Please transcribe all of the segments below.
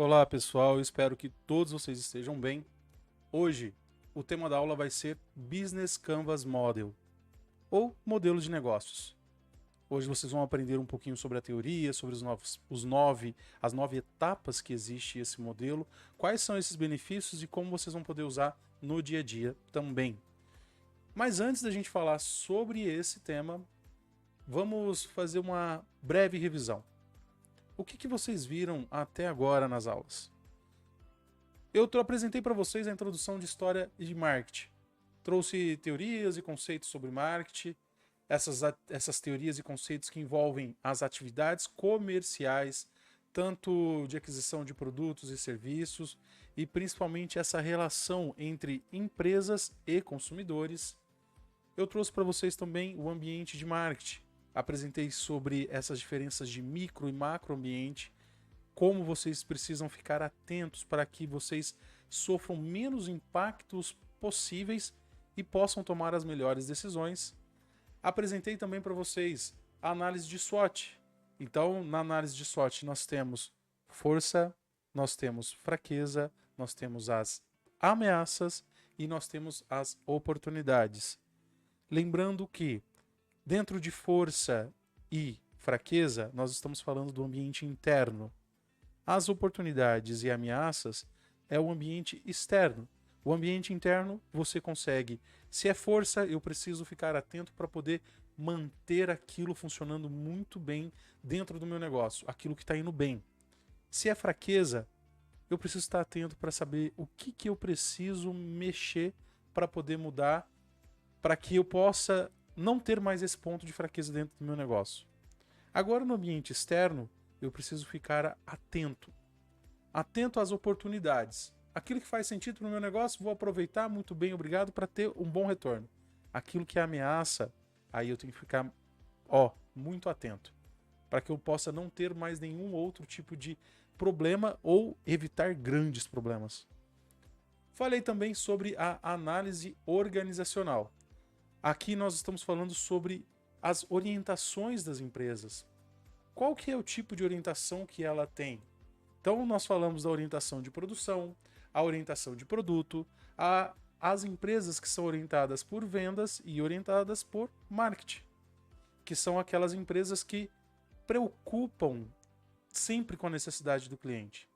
Olá pessoal, eu espero que todos vocês estejam bem. Hoje o tema da aula vai ser Business Canvas Model, ou modelo de negócios. Hoje vocês vão aprender um pouquinho sobre a teoria, sobre as nove etapas que existe esse modelo, quais são esses benefícios e como vocês vão poder usar no dia a dia também. Mas antes da gente falar sobre esse tema, vamos fazer uma breve revisão. O que vocês viram até agora nas aulas? Eu apresentei para vocês a introdução de história e de marketing. Trouxe teorias e conceitos sobre marketing, essas teorias e conceitos que envolvem as atividades comerciais, tanto de aquisição de produtos e serviços, e principalmente essa relação entre empresas e consumidores. Eu trouxe para vocês também o ambiente de marketing. Apresentei sobre essas diferenças de micro e macro ambiente, como vocês precisam ficar atentos para que vocês sofram menos impactos possíveis e possam tomar as melhores decisões. Apresentei também para vocês a análise de SWOT. Então, na análise de SWOT, nós temos força, nós temos fraqueza, nós temos as ameaças e nós temos as oportunidades. Lembrando que dentro de força e fraqueza, nós estamos falando do ambiente interno. As oportunidades e ameaças é o ambiente externo. O ambiente interno você consegue. Se é força, eu preciso ficar atento para poder manter aquilo funcionando muito bem dentro do meu negócio, aquilo que está indo bem. Se é fraqueza, eu preciso estar atento para saber o que eu preciso mexer para poder mudar, para que eu possa não ter mais esse ponto de fraqueza dentro do meu negócio. Agora, no ambiente externo, eu preciso ficar atento às oportunidades. Aquilo que faz sentido no meu negócio, vou aproveitar muito bem, obrigado, para ter um bom retorno. Aquilo que é ameaça, aí eu tenho que ficar muito atento, para que eu possa não ter mais nenhum outro tipo de problema ou evitar grandes problemas. Falei também sobre a análise organizacional. Aqui nós estamos falando sobre as orientações das empresas. Qual que é o tipo de orientação que ela tem? Então nós falamos da orientação de produção, a orientação de produto, as empresas que são orientadas por vendas e orientadas por marketing, que são aquelas empresas que preocupam sempre com a necessidade do cliente.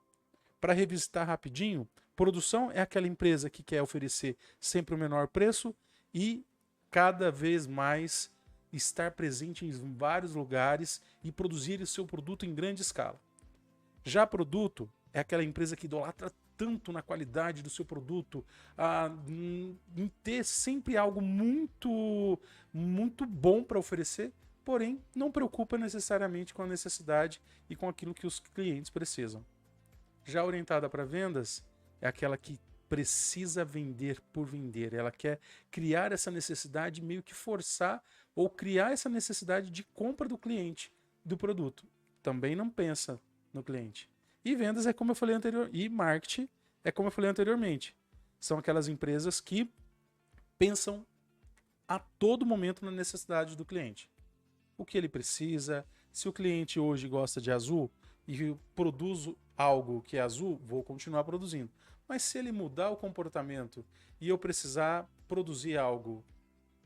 Para revisitar rapidinho, produção é aquela empresa que quer oferecer sempre o menor preço e cada vez mais estar presente em vários lugares e produzir o seu produto em grande escala. Já produto é aquela empresa que idolatra tanto na qualidade do seu produto, em ter sempre algo muito bom para oferecer, porém não preocupa necessariamente com a necessidade e com aquilo que os clientes precisam. Já orientada para vendas é aquela que precisa vender por vender. Ela quer criar essa necessidade, meio que forçar ou criar essa necessidade de compra do cliente do produto. Também não pensa no cliente. E vendas é como eu falei anteriormente. E marketing é como eu falei anteriormente. São aquelas empresas que pensam a todo momento na necessidade do cliente. O que ele precisa. Se o cliente hoje gosta de azul e produz algo que é azul, vou continuar produzindo. Mas se ele mudar o comportamento e eu precisar produzir algo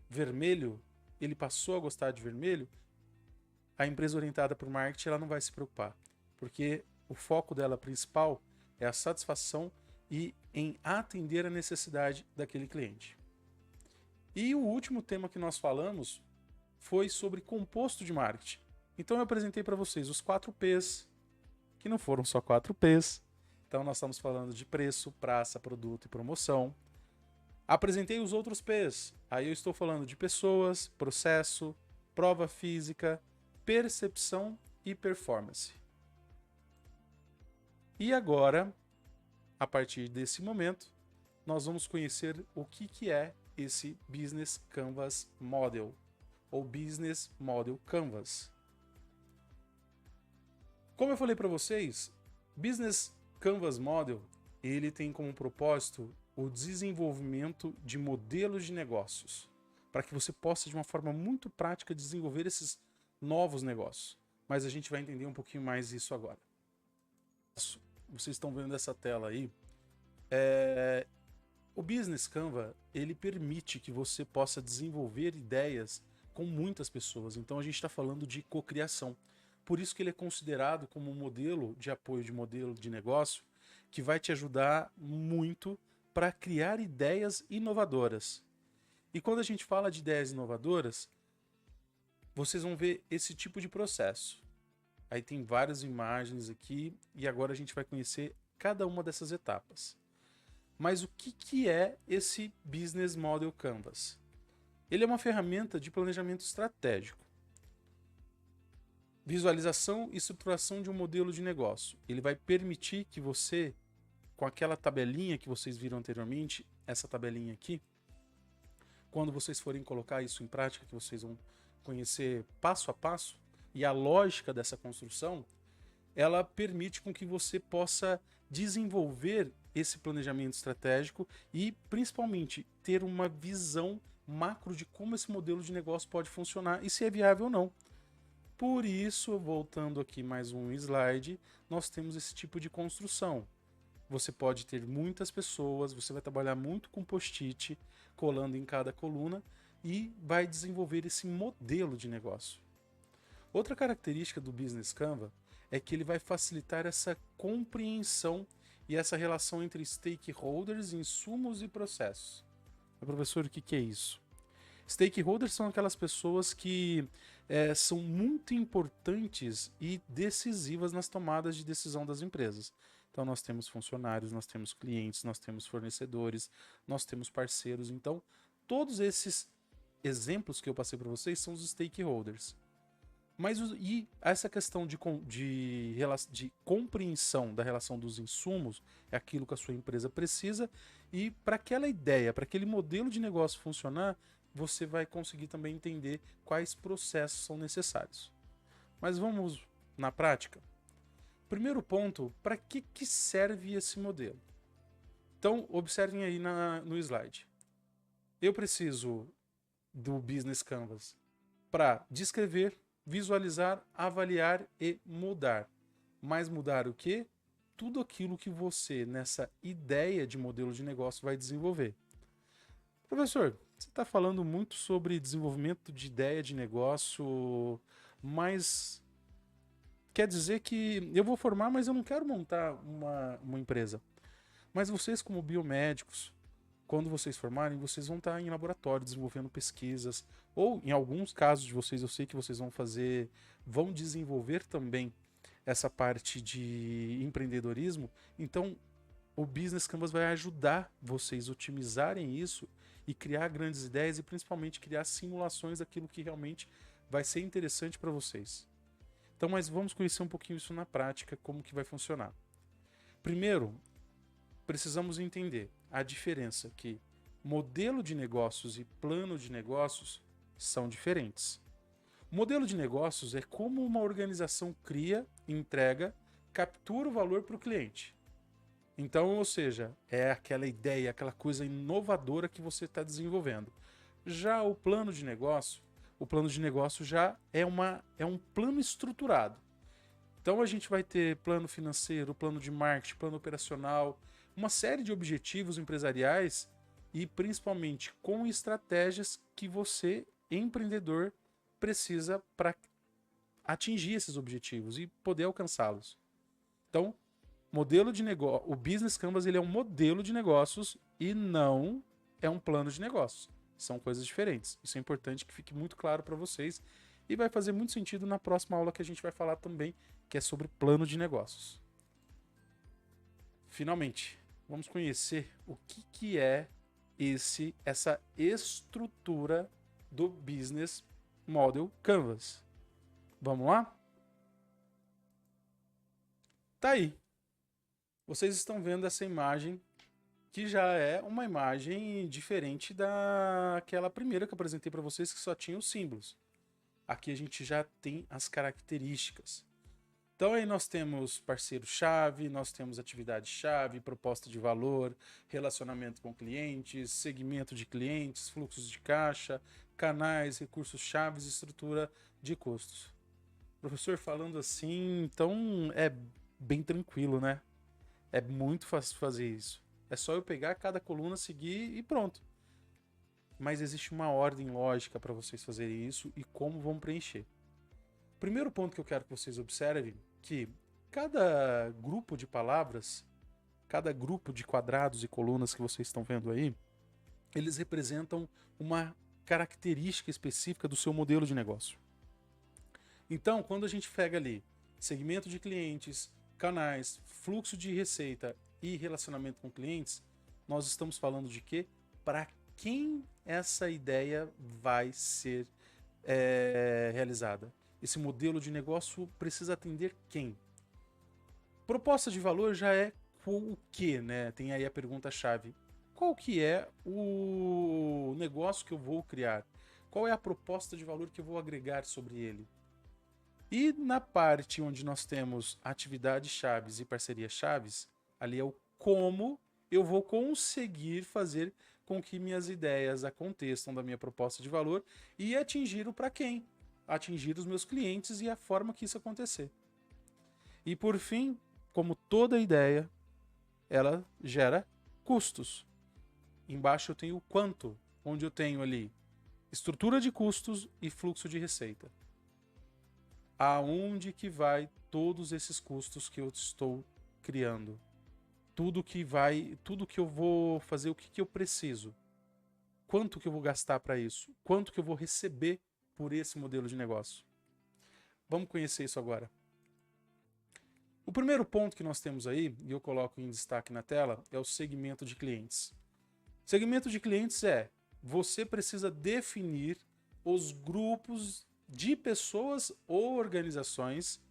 vermelho, ele passou a gostar de vermelho, a empresa orientada por marketing ela não vai se preocupar, porque o foco dela principal é a satisfação e em atender a necessidade daquele cliente. E o último tema que nós falamos foi sobre composto de marketing. Então eu apresentei para vocês os 4 P's, que não foram só 4 P's. Então nós estamos falando de preço, praça, produto e promoção. Apresentei os outros P's. Aí eu estou falando de pessoas, processo, prova física, percepção e performance. E agora, a partir desse momento, nós vamos conhecer o que é esse Business Canvas Model, ou Business Model Canvas. Como eu falei para vocês, Business Canvas Model, ele tem como propósito o desenvolvimento de modelos de negócios, para que você possa, de uma forma muito prática, desenvolver esses novos negócios. Mas a gente vai entender um pouquinho mais isso agora. vocês estão vendo essa tela aí, o Business Canva, ele permite que você possa desenvolver ideias com muitas pessoas. Então a gente está falando de cocriação. Por isso que ele é considerado como um modelo de apoio de modelo de negócio que vai te ajudar muito para criar ideias inovadoras. E quando a gente fala de ideias inovadoras, vocês vão ver esse tipo de processo. Aí tem várias imagens aqui e agora a gente vai conhecer cada uma dessas etapas. Mas o que é esse Business Model Canvas? Ele é uma ferramenta de planejamento estratégico, visualização e estruturação de um modelo de negócio. Ele vai permitir que você, com aquela tabelinha que vocês viram anteriormente, essa tabelinha aqui, quando vocês forem colocar isso em prática, que vocês vão conhecer passo a passo, e a lógica dessa construção, ela permite com que você possa desenvolver esse planejamento estratégico e, principalmente, ter uma visão macro de como esse modelo de negócio pode funcionar e se é viável ou não. Por isso, voltando aqui mais um slide, nós temos esse tipo de construção. Você pode ter muitas pessoas, você vai trabalhar muito com post-it, colando em cada coluna e vai desenvolver esse modelo de negócio. Outra característica do Business Canva é que ele vai facilitar essa compreensão e essa relação entre stakeholders, insumos e processos. Professor, o que é isso? Stakeholders são aquelas pessoas que são muito importantes e decisivas nas tomadas de decisão das empresas. Então nós temos funcionários, nós temos clientes, nós temos fornecedores, nós temos parceiros. Então todos esses exemplos que eu passei para vocês são os stakeholders. Mas e essa questão de compreensão da relação dos insumos é aquilo que a sua empresa precisa e para aquela ideia, para aquele modelo de negócio funcionar, você vai conseguir também entender quais processos são necessários. Mas vamos na prática? Primeiro ponto, para que serve esse modelo? Então, observem aí no slide. Eu preciso do Business Canvas para descrever, visualizar, avaliar e mudar. Mas mudar o quê? Tudo aquilo que você, nessa ideia de modelo de negócio, vai desenvolver. Professor, você está falando muito sobre desenvolvimento de ideia de negócio, mas quer dizer que eu vou formar, mas eu não quero montar uma empresa. Mas vocês, como biomédicos, quando vocês formarem, vocês vão estar em laboratório desenvolvendo pesquisas, ou em alguns casos de vocês, eu sei que vocês vão desenvolver também essa parte de empreendedorismo. Então, o Business Canvas vai ajudar vocês a otimizarem isso e criar grandes ideias e principalmente criar simulações daquilo que realmente vai ser interessante para vocês. Então, mas vamos conhecer um pouquinho isso na prática, como que vai funcionar. Primeiro, precisamos entender a diferença que modelo de negócios e plano de negócios são diferentes. Modelo de negócios é como uma organização cria, entrega, captura o valor para o cliente. Então, ou seja, é aquela ideia, aquela coisa inovadora que você está desenvolvendo. Já o plano de negócio já é um plano estruturado. Então a gente vai ter plano financeiro, plano de marketing, plano operacional, uma série de objetivos empresariais e principalmente com estratégias que você, empreendedor, precisa para atingir esses objetivos e poder alcançá-los. Então, o Business Canvas ele é um modelo de negócios e não é um plano de negócios. São coisas diferentes. Isso é importante que fique muito claro para vocês e vai fazer muito sentido na próxima aula que a gente vai falar também, que é sobre plano de negócios. Finalmente, vamos conhecer o que é essa estrutura do Business Model Canvas. Vamos lá? Tá aí. Vocês estão vendo essa imagem que já é uma imagem diferente daquela primeira que eu apresentei para vocês que só tinha os símbolos. Aqui a gente já tem as características. Então aí nós temos parceiro-chave, nós temos atividade-chave, proposta de valor, relacionamento com clientes, segmento de clientes, fluxos de caixa, canais, recursos-chaves, estrutura de custos. Professor, falando assim, então é bem tranquilo, né? É muito fácil fazer isso. É só eu pegar cada coluna, seguir e pronto. Mas existe uma ordem lógica para vocês fazerem isso e como vão preencher. Primeiro ponto que eu quero que vocês observem que cada grupo de palavras, cada grupo de quadrados e colunas que vocês estão vendo aí, eles representam uma característica específica do seu modelo de negócio. Então, quando a gente pega ali segmento de clientes, canais, fluxo de receita e relacionamento com clientes, nós estamos falando de quê? Para quem essa ideia vai ser realizada? Esse modelo de negócio precisa atender quem? Proposta de valor já é o que, né? Tem aí a pergunta-chave. Qual que é o negócio que eu vou criar? Qual é a proposta de valor que eu vou agregar sobre ele? E na parte onde nós temos atividades chaves e parcerias chaves, ali é o como eu vou conseguir fazer com que minhas ideias aconteçam da minha proposta de valor e atingir o para quem? Atingir os meus clientes e a forma que isso acontecer. E por fim, como toda ideia, ela gera custos. Embaixo eu tenho o quanto, onde eu tenho ali estrutura de custos e fluxo de receita. Aonde que vai todos esses custos que eu estou criando? Tudo que eu vou fazer, o que eu preciso? Quanto que eu vou gastar para isso? Quanto que eu vou receber por esse modelo de negócio? Vamos conhecer isso agora. O primeiro ponto que nós temos aí, e eu coloco em destaque na tela, é o segmento de clientes. Segmento de clientes você precisa definir os grupos de pessoas ou organizações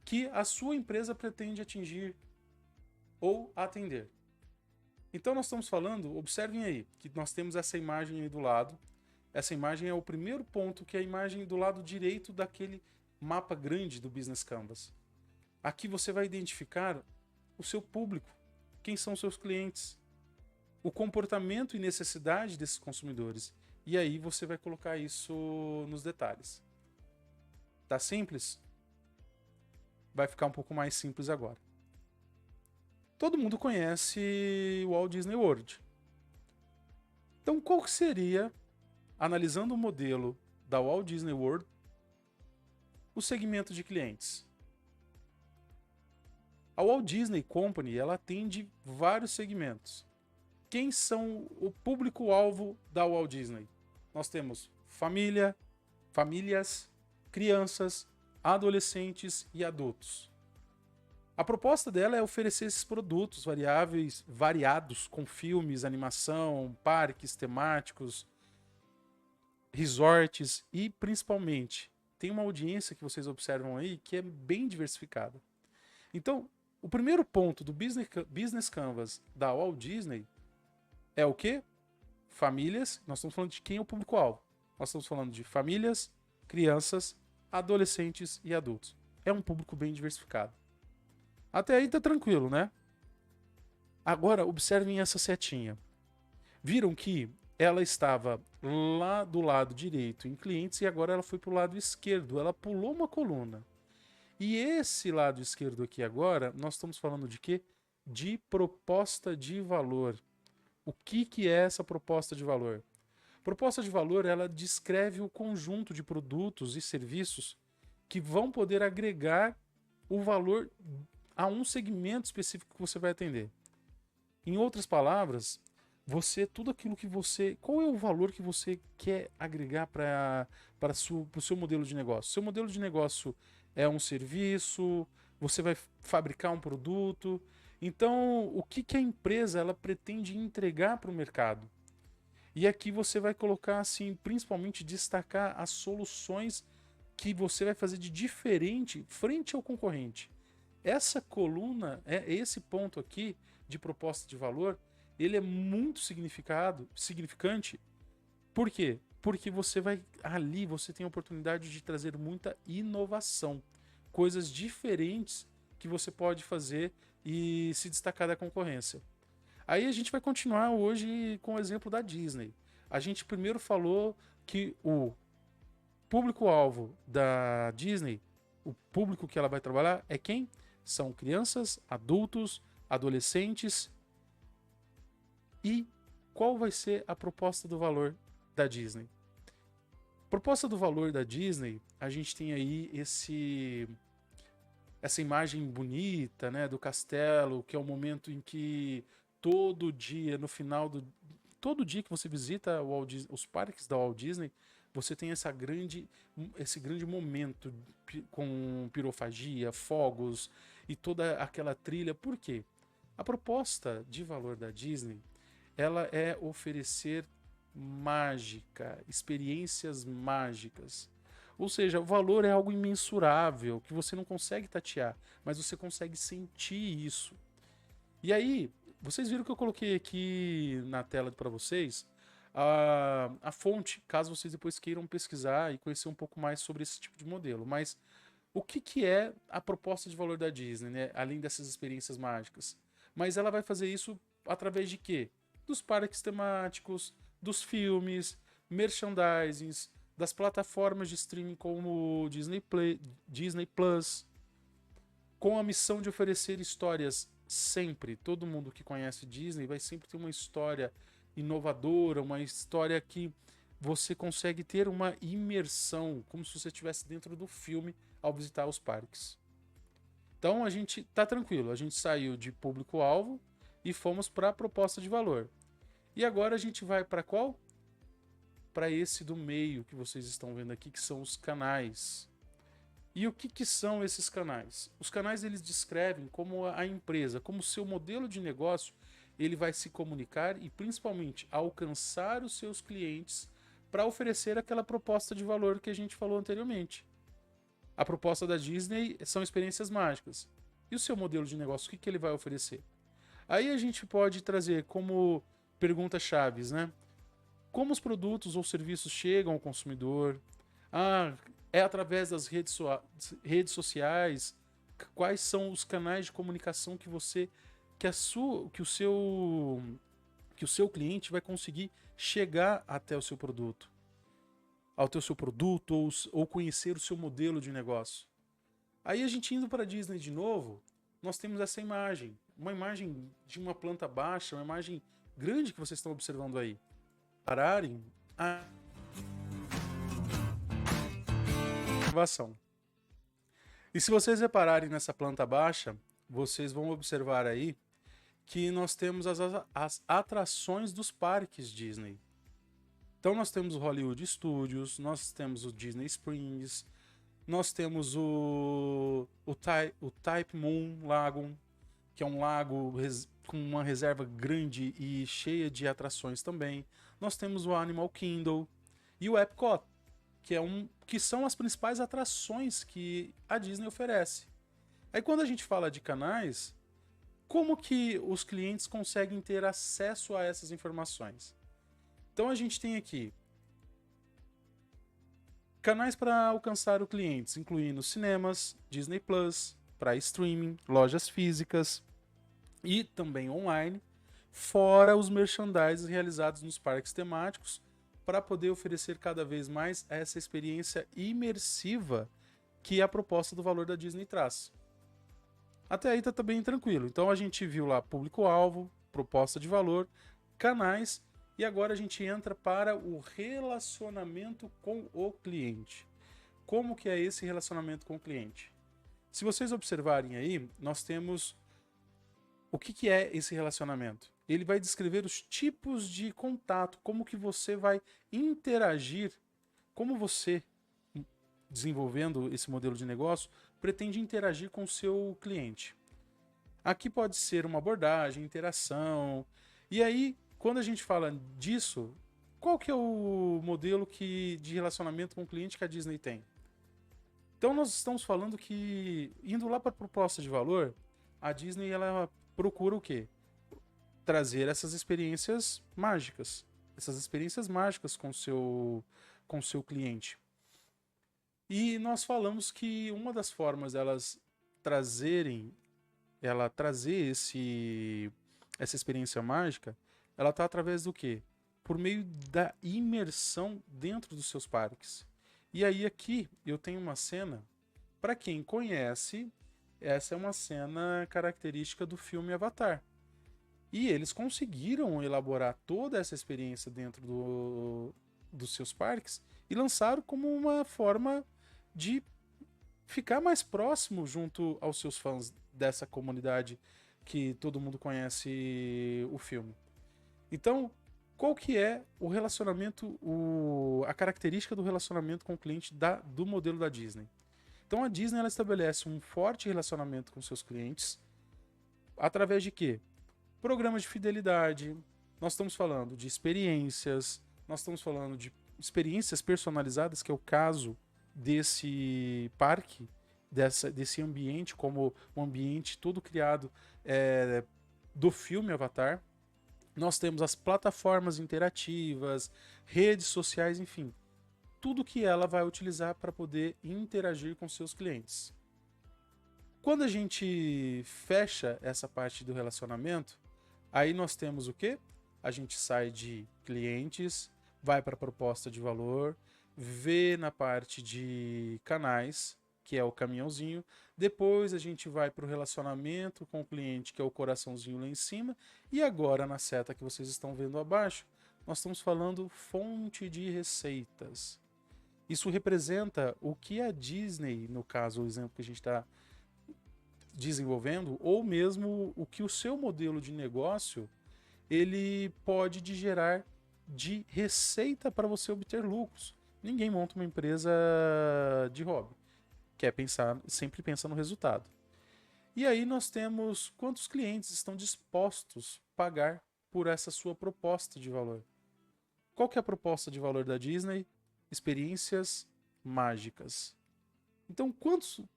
que a sua empresa pretende atingir ou atender. Então nós estamos falando, observem aí, que nós temos essa imagem aí do lado. Essa imagem é o primeiro ponto, que é a imagem do lado direito daquele mapa grande do Business Canvas. Aqui você vai identificar o seu público, quem são os seus clientes, o comportamento e necessidade desses consumidores. E aí você vai colocar isso nos detalhes. Tá simples? Vai ficar um pouco mais simples agora. Todo mundo conhece o Walt Disney World. Então, qual que seria, analisando o modelo da Walt Disney World, o segmento de clientes? A Walt Disney Company, ela atende vários segmentos. Quem são o público-alvo da Walt Disney? Nós temos famílias, crianças, adolescentes e adultos. A proposta dela é oferecer esses produtos variados com filmes, animação, parques temáticos, resorts e, principalmente, tem uma audiência que vocês observam aí que é bem diversificada. Então, o primeiro ponto do Business Canvas da Walt Disney é o quê? Famílias. Nós estamos falando de quem é o público-alvo. Nós estamos falando de famílias, crianças, adolescentes e adultos. É um público bem diversificado. Até aí tá tranquilo, né? Agora, observem essa setinha. Viram que ela estava lá do lado direito em clientes e agora ela foi para o lado esquerdo. Ela pulou uma coluna. E esse lado esquerdo aqui agora, nós estamos falando de quê? De proposta de valor. O que é essa proposta de valor? Proposta de valor, ela descreve o conjunto de produtos e serviços que vão poder agregar o valor a um segmento específico que você vai atender. Em outras palavras, tudo aquilo que você... Qual é o valor que você quer agregar para o seu modelo de negócio? Seu modelo de negócio é um serviço, você vai fabricar um produto. Então, o que a empresa ela pretende entregar para o mercado? E aqui você vai colocar, assim, principalmente destacar as soluções que você vai fazer de diferente frente ao concorrente. Essa coluna, esse ponto aqui de proposta de valor, ele é muito significante. Por quê? Porque você tem a oportunidade de trazer muita inovação, coisas diferentes que você pode fazer e se destacar da concorrência. Aí a gente vai continuar hoje com o exemplo da Disney. A gente primeiro falou que o público-alvo da Disney, o público que ela vai trabalhar é quem? São crianças, adultos, adolescentes. E qual vai ser a proposta do valor da Disney? Proposta do valor da Disney, a gente tem aí essa imagem bonita, né, do castelo, que é o momento em que todo dia, no final do todo dia que você visita os parques da Walt Disney, você tem esse grande momento com pirofagia, fogos e toda aquela trilha. Por quê? A proposta de valor da Disney, ela é oferecer mágica, experiências mágicas. Ou seja, o valor é algo imensurável, que você não consegue tatear, mas você consegue sentir isso. E aí, vocês viram que eu coloquei aqui na tela para vocês a fonte, caso vocês depois queiram pesquisar e conhecer um pouco mais sobre esse tipo de modelo. Mas o que é a proposta de valor da Disney, né? Além dessas experiências mágicas? Mas ela vai fazer isso através de quê? Dos parques temáticos, dos filmes, merchandisings, das plataformas de streaming como o Disney Plus, com a missão de oferecer histórias sempre. Todo mundo que conhece Disney vai sempre ter uma história inovadora, uma história que você consegue ter uma imersão, como se você estivesse dentro do filme ao visitar os parques. Então a gente tá tranquilo, a gente saiu de público-alvo e fomos para a proposta de valor. E agora a gente vai para qual? Para esse do meio que vocês estão vendo aqui, que são os canais. E o que são esses canais? Os canais eles descrevem como a empresa, como o seu modelo de negócio, ele vai se comunicar e principalmente alcançar os seus clientes para oferecer aquela proposta de valor que a gente falou anteriormente. A proposta da Disney são experiências mágicas. E o seu modelo de negócio, o que ele vai oferecer? Aí a gente pode trazer como perguntas-chave, né? Como os produtos ou serviços chegam ao consumidor? É através das redes sociais? Quais são os canais de comunicação que o seu cliente vai conseguir chegar até o seu produto? Ao seu produto ou conhecer o seu modelo de negócio? Aí a gente indo para a Disney de novo, nós temos essa imagem. Uma imagem de uma planta baixa, uma imagem grande que vocês estão observando aí. Pararem a inovação. E se vocês repararem nessa planta baixa, vocês vão observar aí que nós temos as atrações dos parques Disney. Então nós temos o Hollywood Studios, nós temos o Disney Springs, nós temos o Type Moon Lagoon, que é um lago com uma reserva grande e cheia de atrações também. Nós temos o Animal Kingdom e o Epcot, que são as principais atrações que a Disney oferece. Aí quando a gente fala de canais, como que os clientes conseguem ter acesso a essas informações? Então a gente tem aqui canais para alcançar os clientes, incluindo cinemas, Disney Plus, para streaming, lojas físicas e também online, fora os merchandises realizados nos parques temáticos, para poder oferecer cada vez mais essa experiência imersiva que a proposta do valor da Disney traz. Até aí tá bem tranquilo. Então a gente viu lá público-alvo, proposta de valor, canais, e agora a gente entra para o relacionamento com o cliente. Como que é esse relacionamento com o cliente? Se vocês observarem aí, nós temos o que é esse relacionamento. Ele vai descrever os tipos de contato, como que você vai interagir, como você, desenvolvendo esse modelo de negócio, pretende interagir com o seu cliente. Aqui pode ser uma abordagem, interação, e aí, quando a gente fala disso, qual que é o modelo de relacionamento com o cliente que a Disney tem? Então nós estamos falando que, indo lá para a proposta de valor, a Disney ela procura o quê? Trazer essas experiências mágicas. Essas experiências mágicas com o seu cliente. E nós falamos que uma das formas delas trazer essa experiência mágica, ela está através do quê? Por meio da imersão dentro dos seus parques. E aí aqui eu tenho uma cena, para quem conhece essa é uma cena característica do filme Avatar. E eles conseguiram elaborar toda essa experiência dentro dos seus parques e lançaram como uma forma de ficar mais próximo junto aos seus fãs dessa comunidade que todo mundo conhece o filme. Então, qual que é o relacionamento, a característica do relacionamento com o cliente do modelo da Disney? Então a Disney ela estabelece um forte relacionamento com seus clientes através de quê? Programas de fidelidade, nós estamos falando de experiências, nós estamos falando de experiências personalizadas, que é o caso desse parque, desse ambiente, como um ambiente todo criado do filme Avatar. Nós temos as plataformas interativas, redes sociais, enfim, tudo que ela vai utilizar para poder interagir com seus clientes. Quando a gente fecha essa parte do relacionamento, aí nós temos o quê? A gente sai de clientes, vai para a proposta de valor, vê na parte de canais, que é o caminhãozinho, depois a gente vai para o relacionamento com o cliente, que é o coraçãozinho lá em cima, e agora na seta que vocês estão vendo abaixo, nós estamos falando fonte de receitas. Isso representa o que a Disney, no caso, o exemplo que a gente está desenvolvendo, ou mesmo o que o seu modelo de negócio ele pode gerar de receita para você obter lucros. Ninguém monta uma empresa de hobby. Quer pensar, sempre pensa no resultado. E aí nós temos quantos clientes estão dispostos a pagar por essa sua proposta de valor. Qual que é a proposta de valor da Disney? Experiências mágicas. Então, quanto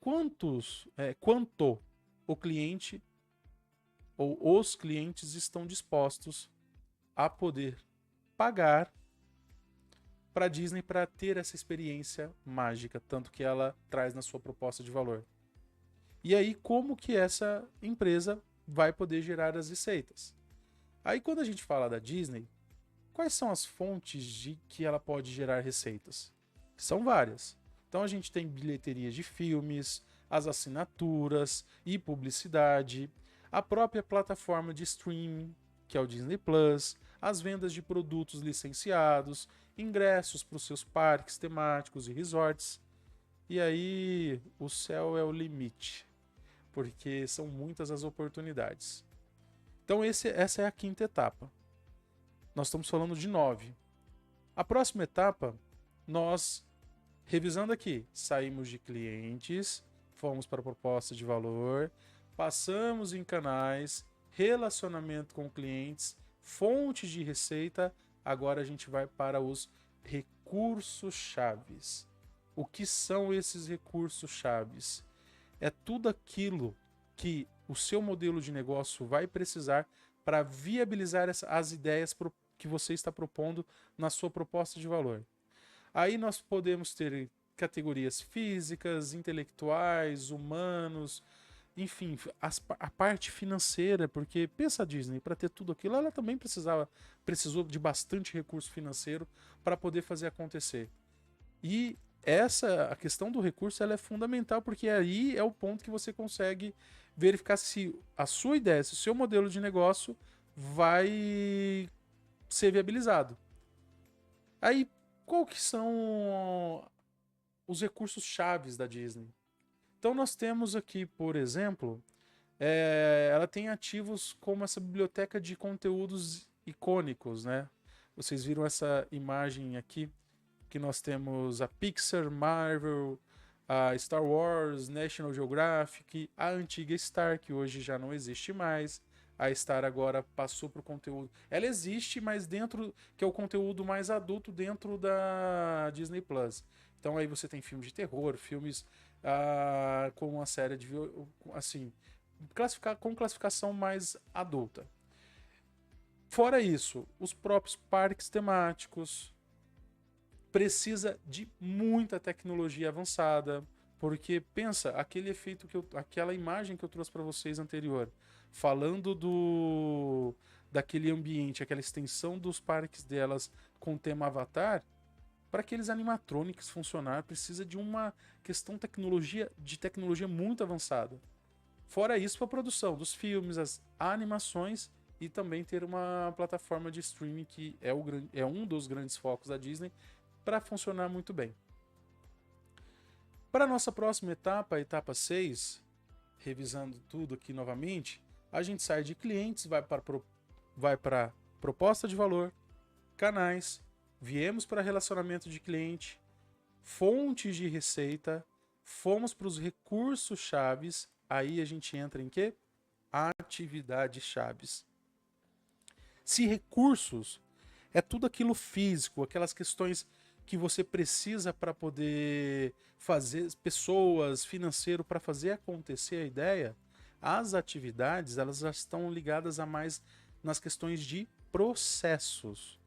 o cliente ou os clientes estão dispostos a poder pagar para a Disney para ter essa experiência mágica, tanto que ela traz na sua proposta de valor. E aí, como que essa empresa vai poder gerar as receitas? Aí, quando a gente fala da Disney, quais são as fontes de que ela pode gerar receitas? São várias. Então, a gente tem bilheterias de filmes, as assinaturas e publicidade, a própria plataforma de streaming, que é o Disney Plus, as vendas de produtos licenciados, ingressos para os seus parques temáticos e resorts. E aí o céu é o limite, porque são muitas as oportunidades. Então essa é a quinta etapa. Nós estamos falando de 9. A próxima etapa, nós, revisando aqui, saímos de clientes, fomos para a proposta de valor, passamos em canais, relacionamento com clientes, fontes de receita, agora a gente vai para os recursos chaves. O que são esses recursos chaves? É tudo aquilo que o seu modelo de negócio vai precisar para viabilizar as ideias que você está propondo na sua proposta de valor. Aí nós podemos ter categorias físicas, intelectuais, humanos, enfim, a parte financeira, porque pensa a Disney, para ter tudo aquilo, ela também precisou de bastante recurso financeiro para poder fazer acontecer. E a questão do recurso ela é fundamental, porque aí é o ponto que você consegue verificar se a sua ideia, se o seu modelo de negócio vai ser viabilizado. Aí, qual que são os recursos chaves da Disney? Então nós temos aqui, por exemplo, ela tem ativos como essa biblioteca de conteúdos icônicos, né? Vocês viram essa imagem aqui, que nós temos a Pixar, Marvel, a Star Wars, National Geographic, a antiga Star, que hoje já não existe mais. A Star agora passou para o conteúdo. Ela existe, mas dentro, que é o conteúdo mais adulto dentro da Disney Plus. Então aí você tem filmes de terror, filmes com uma série de assim, com classificação mais adulta. Fora isso, os próprios parques temáticos precisa de muita tecnologia avançada, porque pensa, aquele efeito aquela imagem que eu trouxe para vocês anterior, falando daquele ambiente, aquela extensão dos parques delas com o tema Avatar, para aqueles animatronics funcionar, precisa de uma questão de tecnologia muito avançada. Fora isso, para a produção dos filmes, as animações e também ter uma plataforma de streaming que é um dos grandes focos da Disney para funcionar muito bem. Para a nossa próxima etapa, a etapa 6, revisando tudo aqui novamente, a gente sai de clientes, vai para proposta de valor, canais, viemos para relacionamento de cliente, fontes de receita, fomos para os recursos chaves, aí a gente entra em quê? Atividades chaves. Se recursos é tudo aquilo físico, aquelas questões que você precisa para poder fazer, pessoas, financeiro, para fazer acontecer a ideia, as atividades elas já estão ligadas a mais nas questões de processos.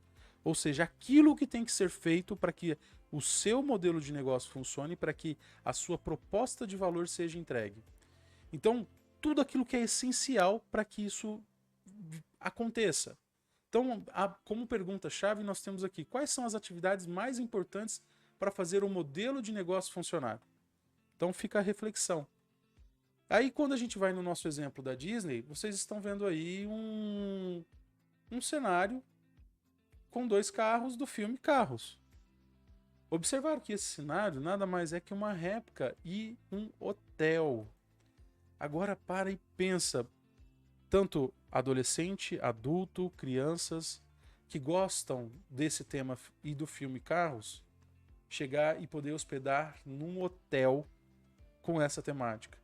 Ou seja, aquilo que tem que ser feito para que o seu modelo de negócio funcione, para que a sua proposta de valor seja entregue. Então, tudo aquilo que é essencial para que isso aconteça. Então, como pergunta-chave, nós temos aqui: quais são as atividades mais importantes para fazer o modelo de negócio funcionar? Então, fica a reflexão. Aí, quando a gente vai no nosso exemplo da Disney, vocês estão vendo aí um cenário com 2 carros do filme Carros. Observaram que esse cenário nada mais é que uma réplica e um hotel. Agora para e pensa, tanto adolescente, adulto, crianças que gostam desse tema e do filme Carros, chegar e poder hospedar num hotel com essa temática.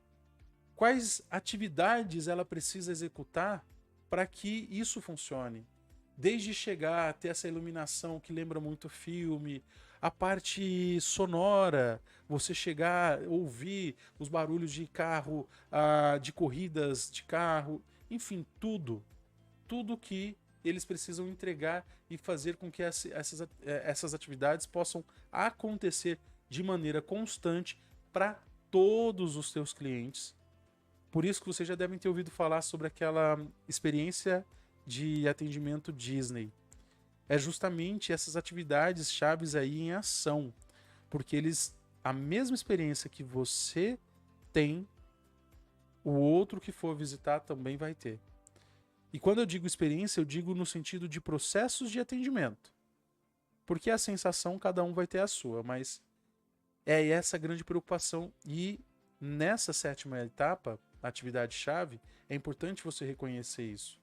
Quais atividades ela precisa executar para que isso funcione? Desde chegar a ter essa iluminação que lembra muito filme, a parte sonora, você chegar, ouvir os barulhos de carro, de corridas de carro, enfim, tudo que eles precisam entregar e fazer com que essas atividades possam acontecer de maneira constante para todos os seus clientes. Por isso que vocês já devem ter ouvido falar sobre aquela experiência de atendimento Disney. É justamente essas atividades chaves aí em ação, porque a mesma experiência que você tem, o outro que for visitar também vai ter. E quando eu digo experiência, eu digo no sentido de processos de atendimento. Porque a sensação cada um vai ter a sua, mas é essa grande preocupação. E nessa 7ª etapa, atividade-chave, é importante você reconhecer isso.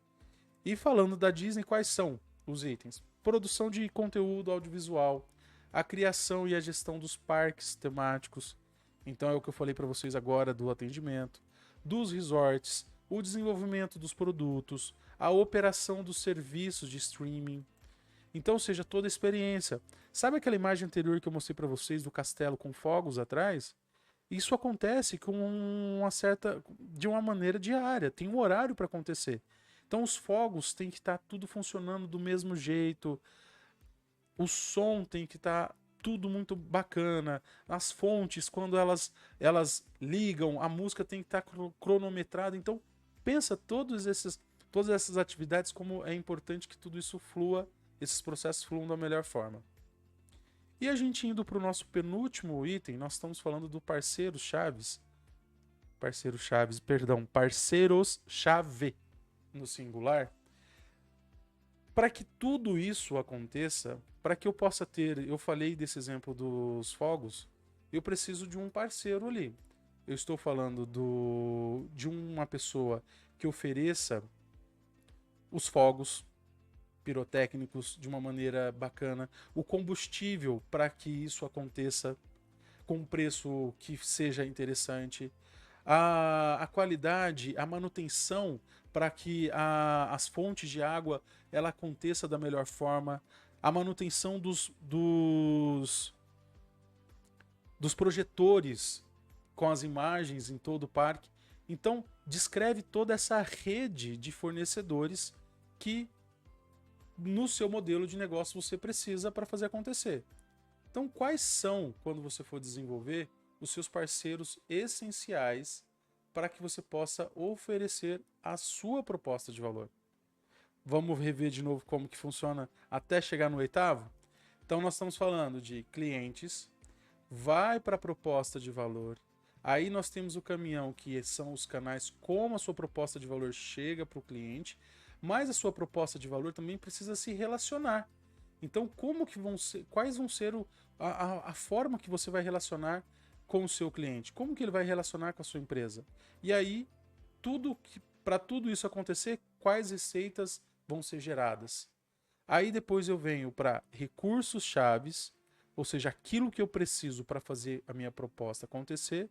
E falando da Disney, quais são os itens? Produção de conteúdo audiovisual, a criação e a gestão dos parques temáticos. Então é o que eu falei para vocês agora do atendimento, dos resorts, o desenvolvimento dos produtos, a operação dos serviços de streaming. Então, seja toda a experiência. Sabe aquela imagem anterior que eu mostrei para vocês do castelo com fogos atrás? Isso acontece de uma maneira diária, tem um horário para acontecer. Então os fogos tem que estar tudo funcionando do mesmo jeito, o som tem que estar tudo muito bacana, as fontes, quando elas ligam, a música tem que estar cronometrada. Então pensa todas essas atividades, como é importante que tudo isso flua, esses processos fluam da melhor forma. E a gente indo para o nosso penúltimo item, nós estamos falando do parceiros-chave no singular. Para que tudo isso aconteça, para que eu possa eu falei desse exemplo dos fogos, eu preciso de um parceiro ali. Eu estou falando de uma pessoa que ofereça os fogos pirotécnicos de uma maneira bacana, o combustível para que isso aconteça com um preço que seja interessante, a qualidade, a manutenção para que as fontes de água ela aconteça da melhor forma, a manutenção dos projetores com as imagens em todo o parque. Então, descreve toda essa rede de fornecedores que no seu modelo de negócio você precisa para fazer acontecer. Então, quais são, quando você for desenvolver, os seus parceiros essenciais para que você possa oferecer a sua proposta de valor? Vamos rever de novo como que funciona até chegar no 8º? Então, nós estamos falando de clientes, vai para a proposta de valor, Aí nós temos o caminhão, que são os canais como a sua proposta de valor chega para o cliente, mas a sua proposta de valor também precisa se relacionar. Então, como que vão ser, quais vão ser a forma que você vai relacionar com o seu cliente? Como que ele vai relacionar com a sua empresa? E aí, para tudo isso acontecer, quais receitas vão ser geradas? Aí depois eu venho para recursos chaves, ou seja, aquilo que eu preciso para fazer a minha proposta acontecer.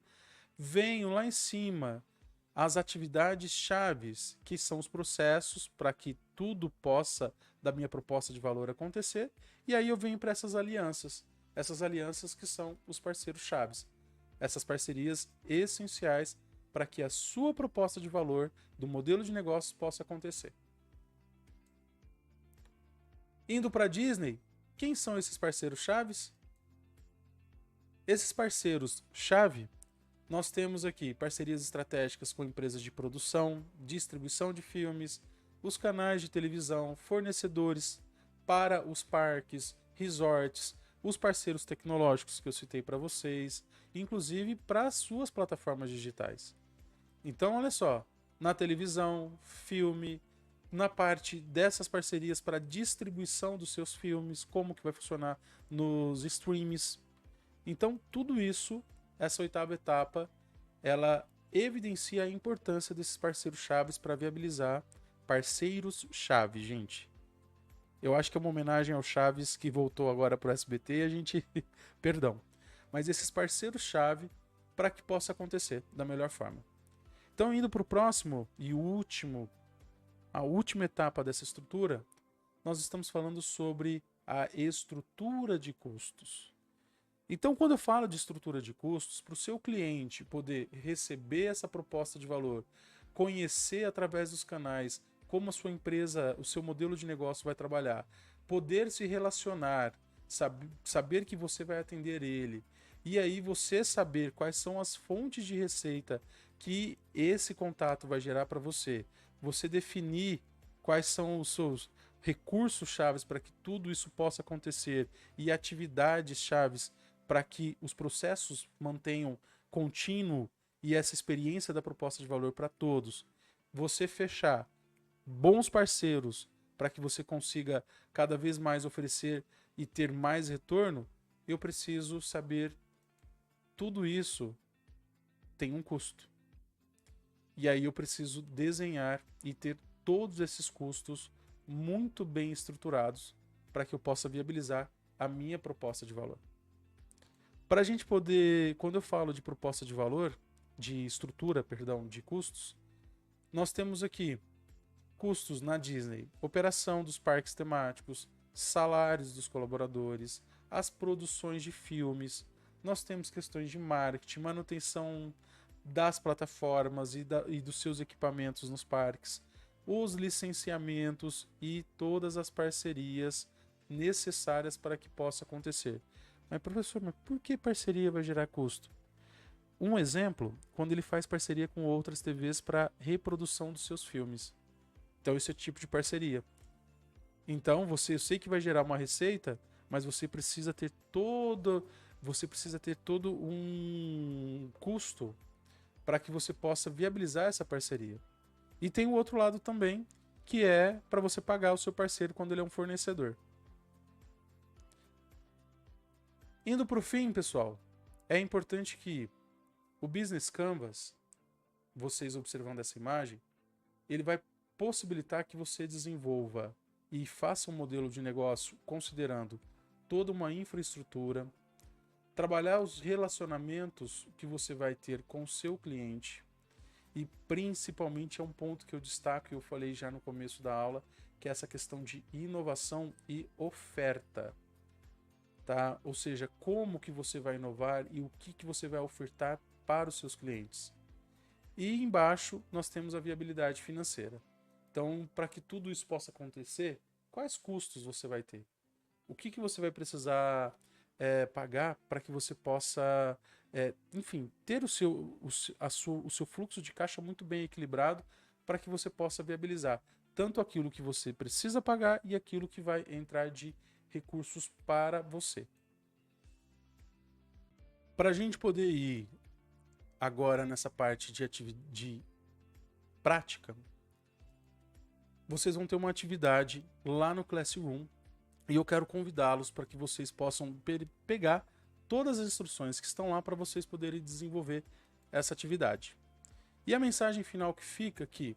Venho lá em cima as atividades chaves, que são os processos para que tudo possa da minha proposta de valor acontecer. E aí eu venho para essas alianças que são os parceiros chaves, essas parcerias essenciais para que a sua proposta de valor do modelo de negócios possa acontecer. Indo para a Disney, quem são esses parceiros chaves? Esses parceiros chave, nós temos aqui parcerias estratégicas com empresas de produção, distribuição de filmes, os canais de televisão, fornecedores para os parques, resorts, os parceiros tecnológicos que eu citei para vocês, inclusive para as suas plataformas digitais. Então, olha só, na televisão, filme, na parte dessas parcerias para distribuição dos seus filmes, como que vai funcionar nos streams. Então, tudo isso, essa oitava etapa, ela evidencia a importância desses parceiros chaves para viabilizar parceiros chave, gente. Eu acho que é uma homenagem ao Chaves que voltou agora para o SBT e a gente, perdão, mas esses parceiros chave para que possa acontecer da melhor forma. Então, indo para o próximo e a última etapa dessa estrutura, nós estamos falando sobre a estrutura de custos. Então, quando eu falo de estrutura de custos, para o seu cliente poder receber essa proposta de valor, conhecer através dos canais como a sua empresa, o seu modelo de negócio vai trabalhar, poder se relacionar, saber que você vai atender ele, e aí você saber quais são as fontes de receita que esse contato vai gerar para você, você definir quais são os seus recursos chaves para que tudo isso possa acontecer e atividades chaves para que os processos mantenham contínuo e essa experiência da proposta de valor para todos. Você fechar bons parceiros para que você consiga cada vez mais oferecer e ter mais retorno, eu preciso saber tudo isso tem um custo. E aí eu preciso desenhar e ter todos esses custos muito bem estruturados para que eu possa viabilizar a minha proposta de valor. Para a gente poder, quando eu falo de proposta de valor, de estrutura, perdão, de custos, nós temos aqui custos na Disney, operação dos parques temáticos, salários dos colaboradores, as produções de filmes, nós temos questões de marketing, manutenção das plataformas e dos seus equipamentos nos parques, os licenciamentos e todas as parcerias necessárias para que possa acontecer. Mas professor, mas por que parceria vai gerar custo? Um exemplo, quando ele faz parceria com outras TVs para reprodução dos seus filmes. Então esse é o tipo de parceria. Então eu sei que vai gerar uma receita, mas você precisa ter todo um custo para que você possa viabilizar essa parceria. E tem o outro lado também, que é para você pagar o seu parceiro quando ele é um fornecedor. Indo para o fim, pessoal, é importante que o Business Canvas, vocês observando essa imagem, ele vai possibilitar que você desenvolva e faça um modelo de negócio considerando toda uma infraestrutura, trabalhar os relacionamentos que você vai ter com o seu cliente e principalmente é um ponto que eu destaco e eu falei já no começo da aula, que é essa questão de inovação e oferta. Tá? Ou seja, como que você vai inovar e o que você vai ofertar para os seus clientes. E embaixo nós temos a viabilidade financeira. Então, para que tudo isso possa acontecer, quais custos você vai ter? O que você vai precisar pagar para que você possa, enfim, ter o seu fluxo de caixa muito bem equilibrado para que você possa viabilizar tanto aquilo que você precisa pagar e aquilo que vai entrar de recursos para você. Para a gente poder ir agora nessa parte de prática, vocês vão ter uma atividade lá no Classroom e eu quero convidá-los para que vocês possam pegar todas as instruções que estão lá para vocês poderem desenvolver essa atividade. E a mensagem final que fica aqui,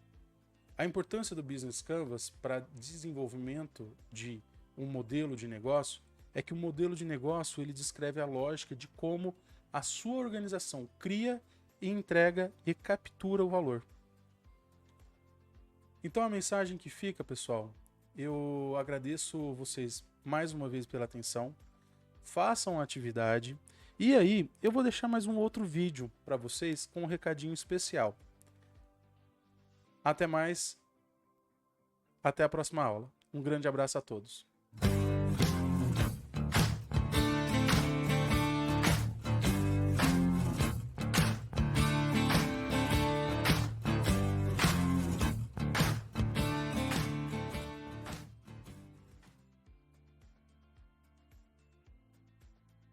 a importância do Business Canvas para desenvolvimento de um modelo de negócio é que o modelo de negócio ele descreve a lógica de como a sua organização cria e entrega e captura o valor. Então a mensagem que fica, pessoal, eu agradeço vocês mais uma vez pela atenção, façam a atividade e aí eu vou deixar mais um outro vídeo para vocês com um recadinho especial. Até mais, até a próxima aula. Um grande abraço a todos.